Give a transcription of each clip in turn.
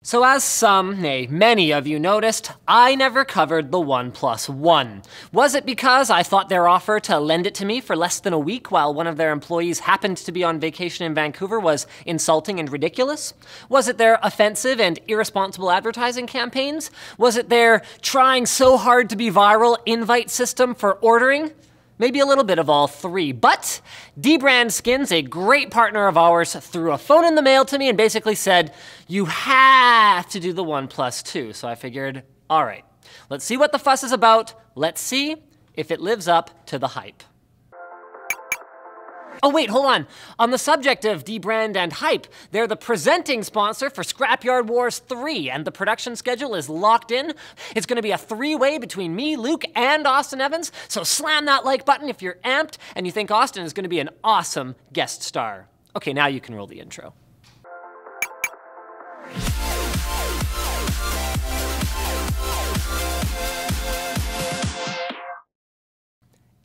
So as some, nay, many of you noticed, I never covered the OnePlus One. Was it because I thought their offer to lend it to me for less than a week while one of their employees happened to be on vacation in Vancouver was insulting and ridiculous? Was it their offensive and irresponsible advertising campaigns? Was it their trying so hard to be viral invite system for ordering? Maybe a little bit of all three, but dbrand Skins, a great partner of ours, threw a phone in the mail to me and basically said, you have to do the OnePlus 2. So I figured, all right, let's see what the fuss is about. Let's see if it lives up to the hype. Oh wait, hold on. On the subject of dbrand and hype, they're the presenting sponsor for Scrapyard Wars 3, and the production schedule is locked in. It's gonna be a three-way between me, Luke, and Austin Evans, so slam that like button if you're amped and you think Austin is gonna be an awesome guest star. Okay, now you can roll the intro.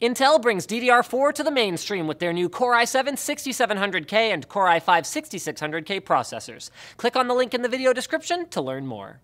Intel brings DDR4 to the mainstream with their new Core i7 6700K and Core i5 6600K processors. Click on the link in the video description to learn more.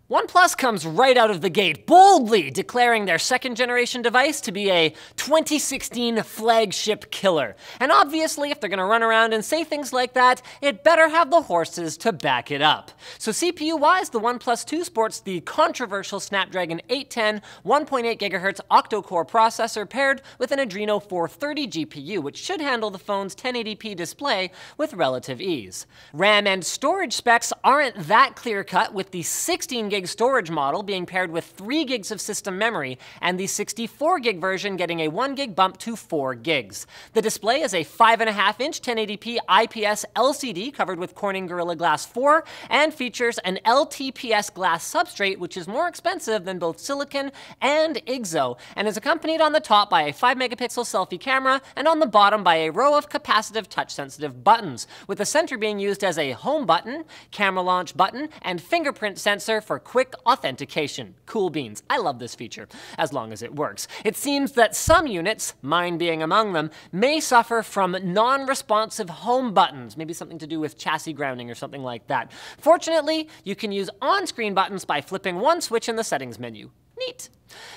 OnePlus comes right out of the gate, boldly declaring their second-generation device to be a 2016 flagship killer. And obviously, if they're gonna run around and say things like that, it better have the horses to back it up. So CPU-wise, the OnePlus 2 sports the controversial Snapdragon 810 1.8 GHz octa-core processor paired with an Adreno 430 GPU, which should handle the phone's 1080p display with relative ease. RAM and storage specs aren't that clear-cut, with the 16 GB storage model being paired with 3 gigs of system memory, and the 64 gig version getting a 1 gig bump to 4 gigs. The display is a 5.5-inch 1080p IPS LCD covered with Corning Gorilla Glass 4 and features an LTPS glass substrate, which is more expensive than both silicon and IGZO, and is accompanied on the top by a 5-megapixel selfie camera and on the bottom by a row of capacitive touch-sensitive buttons, with the center being used as a home button, camera launch button, and fingerprint sensor for quick authentication. Cool beans. I love this feature, as long as it works. It seems that some units, mine being among them, may suffer from non-responsive home buttons, maybe something to do with chassis grounding or something like that. Fortunately, you can use on-screen buttons by flipping one switch in the settings menu. Neat.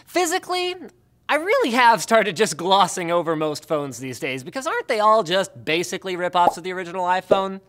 Physically, I really have started just glossing over most phones these days, because aren't they all just basically rip-offs of the original iPhone?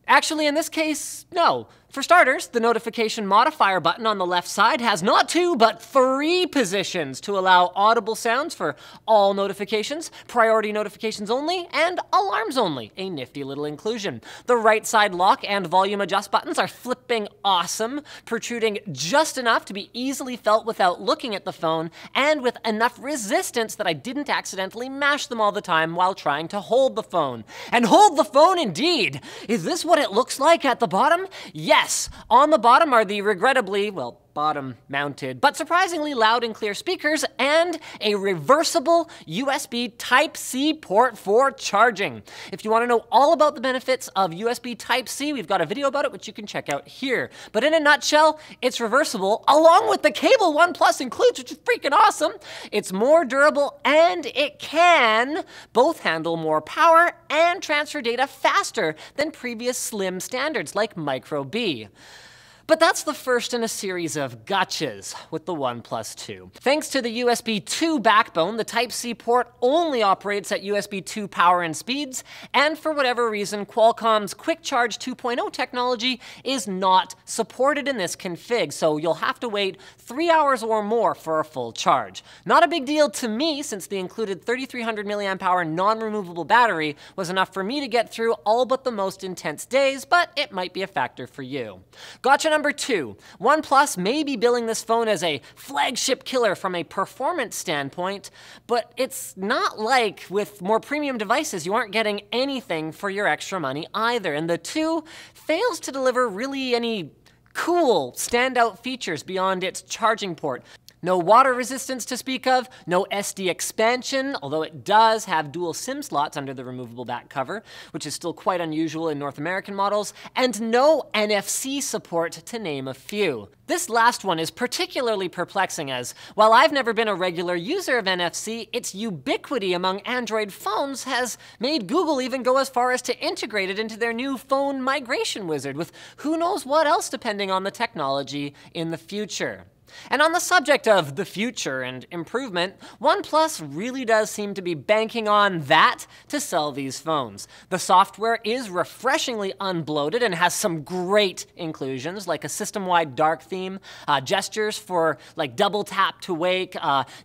Actually, in this case, no. For starters, the notification modifier button on the left side has not 2, but 3 positions to allow audible sounds for all notifications, priority notifications only, and alarms only. A nifty little inclusion. The right side lock and volume adjust buttons are flipping awesome, protruding just enough to be easily felt without looking at the phone, and with enough resistance that I didn't accidentally mash them all the time while trying to hold the phone. And hold the phone indeed! Is this what it looks like at the bottom? Yes! On the bottom are the regrettably, well, bottom-mounted, but surprisingly loud and clear speakers, and a reversible USB Type-C port for charging. If you want to know all about the benefits of USB Type-C, we've got a video about it, which you can check out here. But in a nutshell, it's reversible, along with the cable OnePlus includes, which is freaking awesome. It's more durable, and it can both handle more power and transfer data faster than previous slim standards like Micro B. But that's the first in a series of gotchas with the OnePlus 2. Thanks to the USB 2 backbone, the Type-C port only operates at USB 2 power and speeds, and for whatever reason, Qualcomm's Quick Charge 2.0 technology is not supported in this config, so you'll have to wait 3 hours or more for a full charge. Not a big deal to me, since the included 3300 mAh non-removable battery was enough for me to get through all but the most intense days, but it might be a factor for you. Gotcha number 2, OnePlus may be billing this phone as a flagship killer from a performance standpoint, but it's not like with more premium devices you aren't getting anything for your extra money either, and the 2 fails to deliver really any cool standout features beyond its charging port. No water resistance to speak of, no SD expansion, although it does have dual SIM slots under the removable back cover, which is still quite unusual in North American models, and no NFC support, to name a few. This last one is particularly perplexing as, while I've never been a regular user of NFC, its ubiquity among Android phones has made Google even go as far as to integrate it into their new phone migration wizard, with who knows what else depending on the technology in the future. And on the subject of the future and improvement, OnePlus really does seem to be banking on that to sell these phones. The software is refreshingly unbloated and has some great inclusions, like a system-wide dark theme, gestures for like double tap to wake,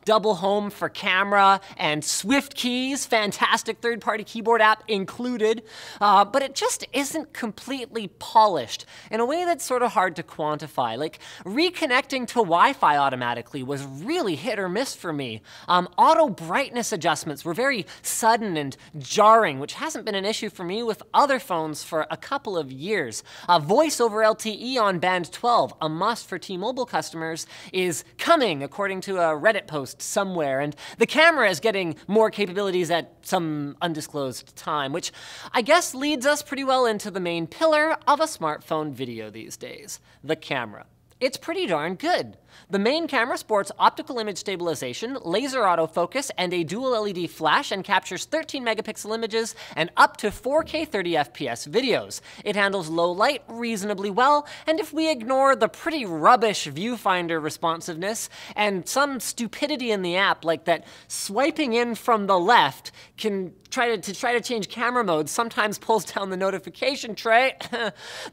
double home for camera, and Swift keys, fantastic third-party keyboard app included. But it just isn't completely polished in a way that's sort of hard to quantify. Like reconnecting to Wi-Fi automatically was really hit or miss for me. Auto brightness adjustments were very sudden and jarring, which hasn't been an issue for me with other phones for a couple of years. Voice over LTE on band 12, a must for T-Mobile customers, is coming, according to a Reddit post somewhere, and the camera is getting more capabilities at some undisclosed time, which I guess leads us pretty well into the main pillar of a smartphone video these days, the camera. It's pretty darn good. The main camera sports optical image stabilization, laser autofocus, and a dual LED flash, and captures 13 megapixel images and up to 4K 30 FPS videos. It handles low light reasonably well, and if we ignore the pretty rubbish viewfinder responsiveness and some stupidity in the app, like that swiping in from the left can try to change camera mode sometimes pulls down the notification tray,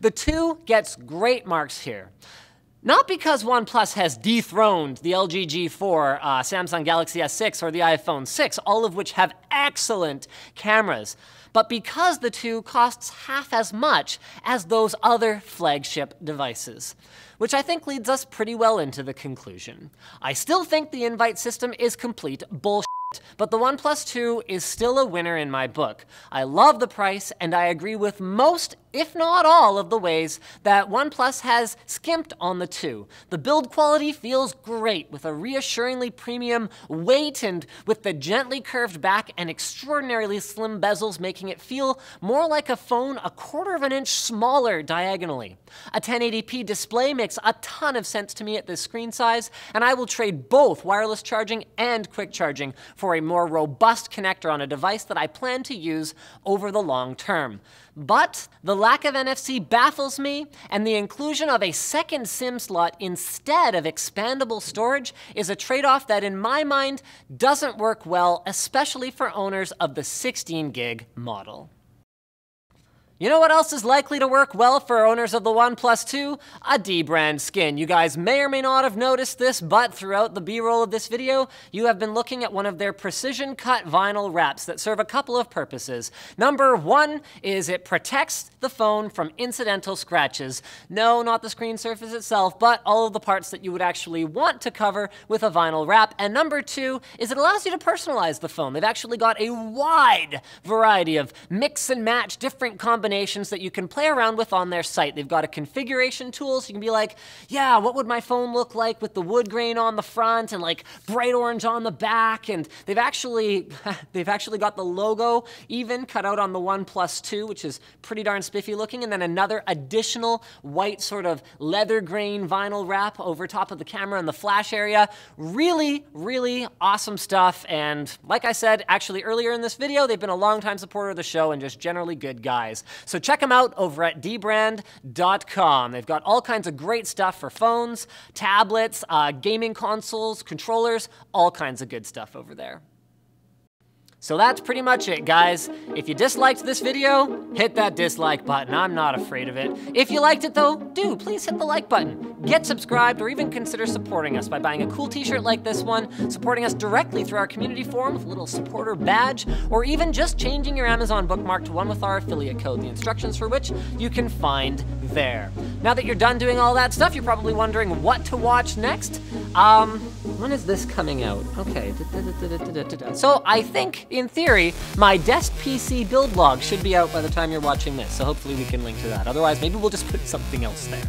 the 2 gets great marks here. Not because OnePlus has dethroned the LG G4, Samsung Galaxy S6, or the iPhone 6, all of which have excellent cameras, but because the 2 costs half as much as those other flagship devices. Which I think leads us pretty well into the conclusion. I still think the invite system is complete bullshit, but the OnePlus 2 is still a winner in my book. I love the price, and I agree with most, if not all, of the ways that OnePlus has skimped on the 2. The build quality feels great, with a reassuringly premium weight and with the gently curved back and extraordinarily slim bezels making it feel more like a phone a quarter of an inch smaller diagonally. A 1080p display makes a ton of sense to me at this screen size, and I will trade both wireless charging and quick charging for a more robust connector on a device that I plan to use over the long term. But the lack of NFC baffles me, and the inclusion of a second SIM slot instead of expandable storage is a trade-off that in my mind doesn't work well, especially for owners of the 16 gig model. You know what else is likely to work well for owners of the OnePlus 2? A D-brand skin. You guys may or may not have noticed this, but throughout the B-roll of this video, you have been looking at one of their precision-cut vinyl wraps that serve a couple of purposes. Number 1 is it protects the phone from incidental scratches. No, not the screen surface itself, but all of the parts that you would actually want to cover with a vinyl wrap. And number 2 is it allows you to personalize the phone. They've actually got a wide variety of mix and match different combinations that you can play around with on their site. They've got a configuration tool, so you can be like, yeah, what would my phone look like with the wood grain on the front and like bright orange on the back? And they've actually got the logo even cut out on the OnePlus 2, which is pretty darn spiffy looking, and then another additional white sort of leather grain vinyl wrap over top of the camera and the flash area. Really, really awesome stuff, and like I said actually earlier in this video, they've been a longtime supporter of the show and just generally good guys. So check them out over at dbrand.com. They've got all kinds of great stuff for phones, tablets, gaming consoles, controllers, all kinds of good stuff over there. So that's pretty much it, guys. If you disliked this video, hit that dislike button. I'm not afraid of it. If you liked it though, please hit the like button. Get subscribed, or even consider supporting us by buying a cool t-shirt like this one, supporting us directly through our community forum with a little supporter badge, or even just changing your Amazon bookmark to one with our affiliate code, the instructions for which you can find there. Now that you're done doing all that stuff, you're probably wondering what to watch next. When is this coming out? Okay. So I think, in theory, my desk PC build log should be out by the time you're watching this, so hopefully we can link to that. Otherwise, maybe we'll just put something else there.